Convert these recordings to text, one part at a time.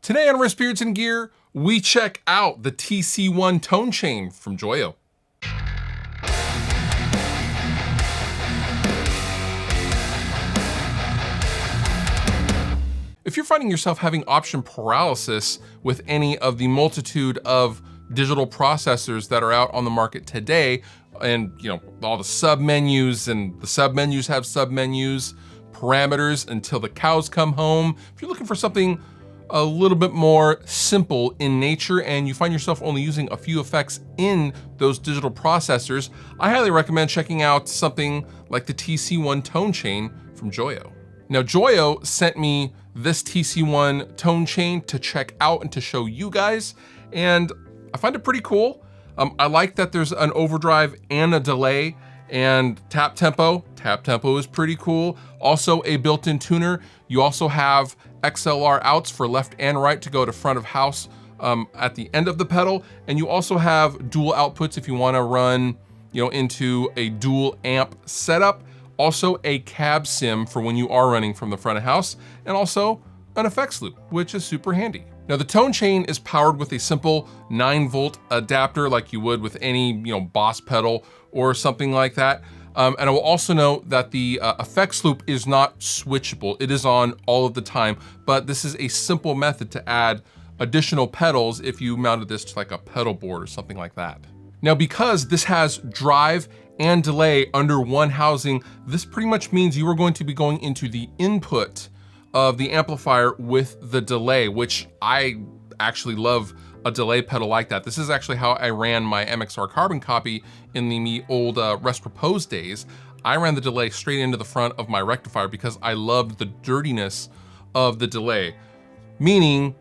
Today on Wrist, Beards, and Gear, we check out the TC-1 tone chain from Joyo. If you're finding yourself having option paralysis with any of the multitude of digital processors that are out on the market today, and all the submenus, and the submenus have submenus, parameters until the cows come home. If you're looking for something a little bit more simple in nature and you find yourself only using a few effects in those digital processors, I highly recommend checking out something like the TC-1 tone chain from Joyo. Now, Joyo sent me this TC-1 tone chain to check out and to show you guys, and I find it pretty cool. I like that there's an overdrive and a delay and tap tempo. Tap tempo is pretty cool. Also a built-in tuner. You also have XLR outs for left and right to go to front of house at the end of the pedal. And you also have dual outputs if you wanna run into a dual amp setup. Also a cab sim for when you are running from the front of house, and also an effects loop, which is super handy. Now the tone chain is powered with a simple 9-volt adapter like you would with any Boss pedal or something like that. And I will also note that the effects loop is not switchable. It is on all of the time, but this is a simple method to add additional pedals if you mounted this to like a pedal board or something like that. Now, because this has drive and delay under one housing, this pretty much means you are going to be going into the input of the amplifier with the delay, which I actually love a delay pedal like that. This is actually how I ran my MXR carbon copy in the old Rest Propose days. I ran the delay straight into the front of my rectifier because I loved the dirtiness of the delay, meaning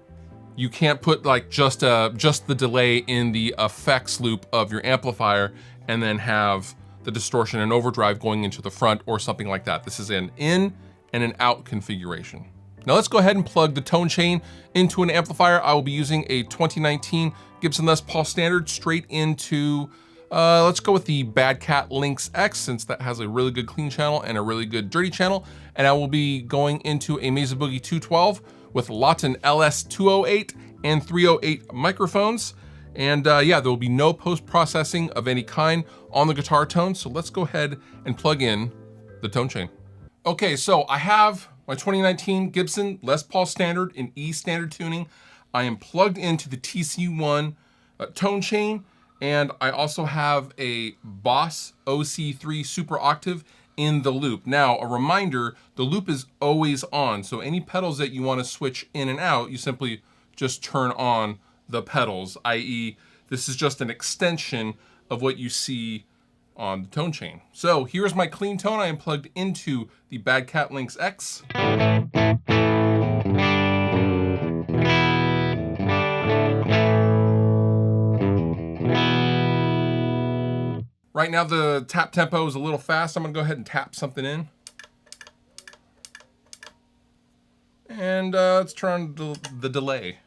you can't put like just the delay in the effects loop of your amplifier and then have the distortion and overdrive going into the front or something like that. This is an in and an out configuration. Now let's go ahead and plug the tone chain into an amplifier. I will be using a 2019 Gibson Les Paul Standard straight into, let's go with the Bad Cat Lynx X, since that has a really good clean channel and a really good dirty channel. And I will be going into a Mesa Boogie 212 with Lawton LS 208 and 308 microphones. And yeah, there will be no post-processing of any kind on the guitar tone. So let's go ahead and plug in the tone chain. Okay, so I have my 2019 Gibson Les Paul Standard in E standard tuning. I am plugged into the TC-1 tone chain, and I also have a Boss OC3 Super Octave in the loop. Now, a reminder, the loop is always on, so any pedals that you want to switch in and out, you simply just turn on the pedals, i.e. this is just an extension of what you see on the tone chain. So here's my clean tone. I am plugged into the Bad Cat Lynx X. Right now the tap tempo is a little fast. I'm gonna go ahead and tap something in. And let's turn on the delay.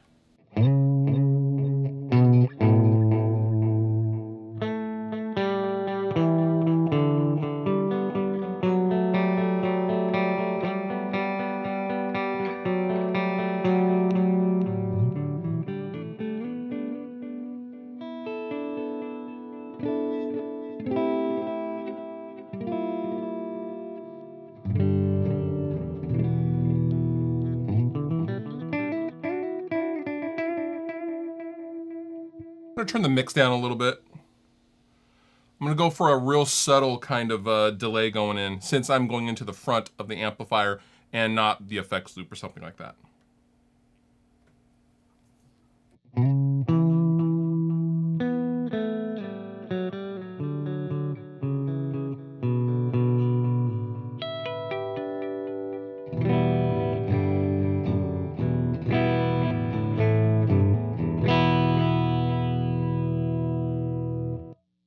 I'm gonna turn the mix down a little bit. I'm gonna go for a real subtle kind of delay going in, since I'm going into the front of the amplifier and not the effects loop or something like that.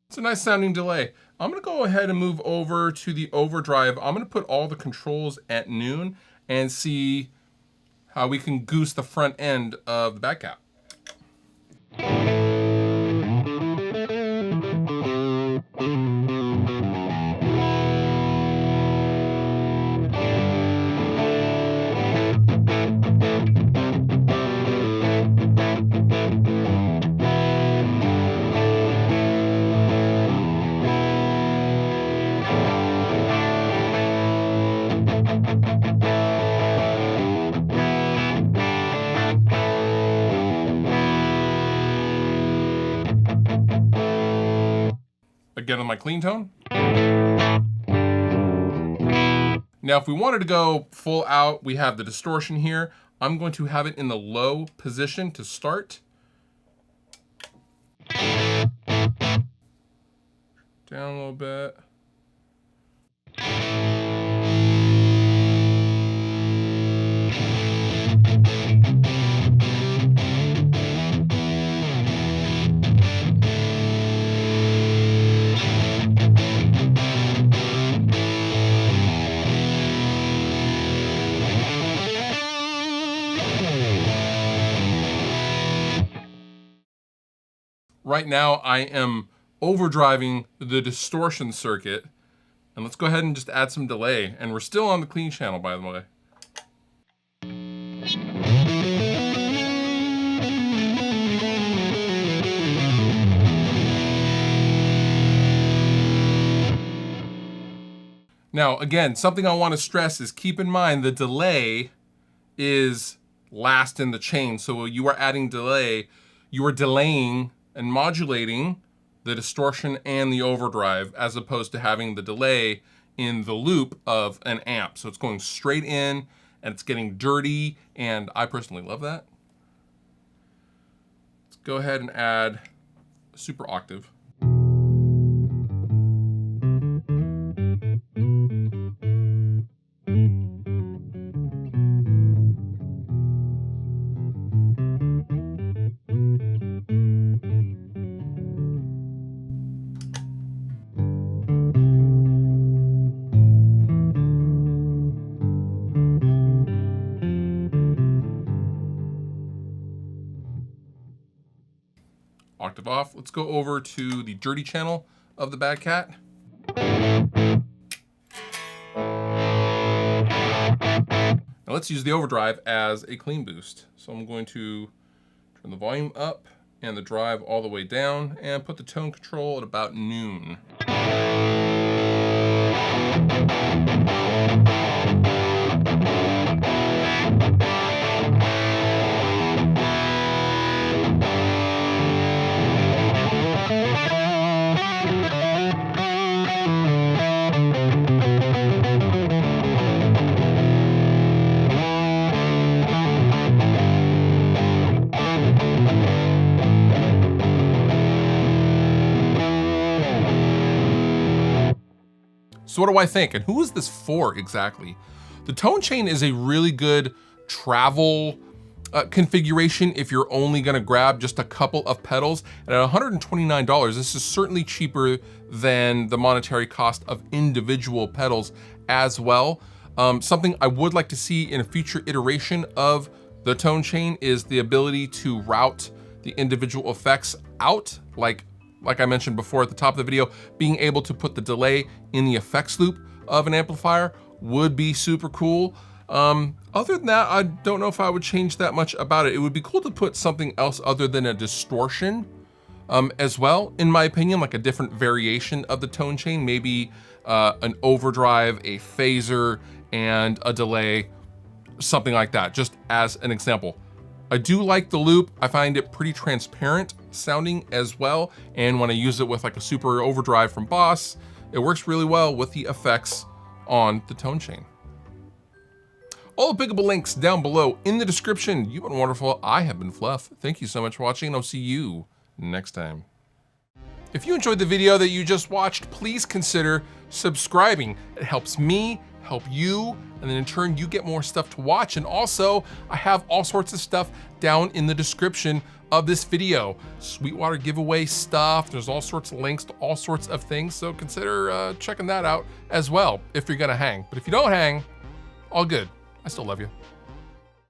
It's a nice sounding delay. I'm gonna go ahead and move over to the overdrive. I'm gonna put all the controls at noon and see how we can goose the front end of the Bad Cat. again on my clean tone. Now, if we wanted to go full out, we have the distortion here. I'm going to have it in the low position to start. Down a little bit. Right now, I am overdriving the distortion circuit. And let's go ahead and just add some delay. And we're still on the clean channel, by the way. Now, again, something I want to stress is keep in mind the delay is last in the chain. So when you are adding delay, you are delaying and modulating the distortion and the overdrive, as opposed to having the delay in the loop of an amp. So it's going straight in and it's getting dirty, and I personally love that. Let's go ahead and add a super octave. Octave off. Let's go over to the dirty channel of the Bad Cat. Now let's use the overdrive as a clean boost. So I'm going to turn the volume up and the drive all the way down and put the tone control at about noon. So what do I think? And who is this for exactly? The tone chain is a really good travel configuration if you're only gonna grab just a couple of pedals. And at $129, this is certainly cheaper than the monetary cost of individual pedals as well. Something I would like to see in a future iteration of the tone chain is the ability to route the individual effects out, like I mentioned before at the top of the video, being able to put the delay in the effects loop of an amplifier would be super cool. Other than that, I don't know if I would change that much about it. It would be cool to put something else other than a distortion as well, in my opinion, like a different variation of the tone chain, maybe an overdrive, a phaser, and a delay, something like that, just as an example. I do like the loop. I find it pretty transparent sounding as well. And when I use it with like a super overdrive from Boss, it works really well with the effects on the tone chain. All applicable links down below in the description. You've been wonderful. I have been Fluff. Thank you so much for watching, and I'll see you next time. If you enjoyed the video that you just watched, please consider subscribing. It helps me, help you, and then in turn you get more stuff to watch. And also I have all sorts of stuff down in the description of this video. Sweetwater giveaway stuff, there's all sorts of links to all sorts of things, so consider checking that out as well if you're gonna hang. But if you don't hang, all good. I still love you.